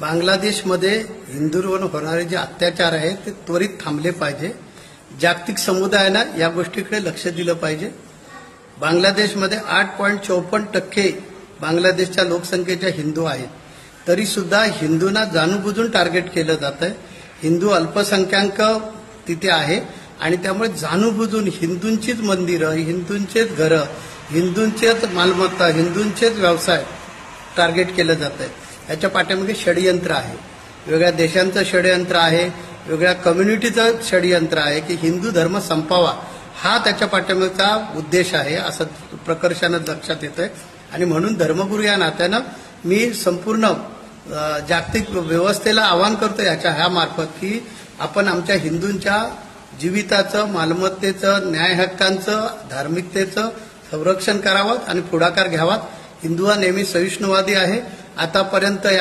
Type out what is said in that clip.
बांगलादेशमध्ये हिंदूंवर होणारे जे अत्याचार आहेत ते त्वरित थांबले पाहिजे। जागतिक समुदायानं या गोष्टीकडे लक्ष दिलं पाहिजे। बांगलादेशमध्ये 8.54% बांगलादेशच्या लोकसंख्येच्या हिंदू आहेत, तरी सुद्धा हिंदूंना जाणूनबुजून टार्गेट केलं जातंय। हिंदू अल्पसंख्याक तिथे आहे आणि त्यामुळे जाणूनबुजून हिंदूंचीच मंदिरं, हिंदूंचेच घरं, हिंदूंचेच मालमत्ता, हिंदूंचेच व्यवसाय टार्गेट केलं जातंय। याच्या पाठीमागे षडयंत्र आहे, वेगळ्या देशांचं षडयंत्र आहे, वेगळ्या कम्युनिटीचं षडयंत्र आहे की हिंदू धर्म संपावा हा त्याच्या पाठीमागचा उद्देश आहे असं प्रकर्षानं लक्षात येतंय। आणि म्हणून धर्मगुरू या नात्यानं मी संपूर्ण जागतिक व्यवस्थेला आवाहन करतो ह्या मार्फत की आपण आमच्या हिंदूंच्या जीविताचं, मालमत्तेचं, न्याय हक्कांचं, धार्मिकतेचं संरक्षण करावं आणि पुढाकार घ्यावा। हिंदू हा नेहमी सहिष्णुवादी आहे। आतापर्यंत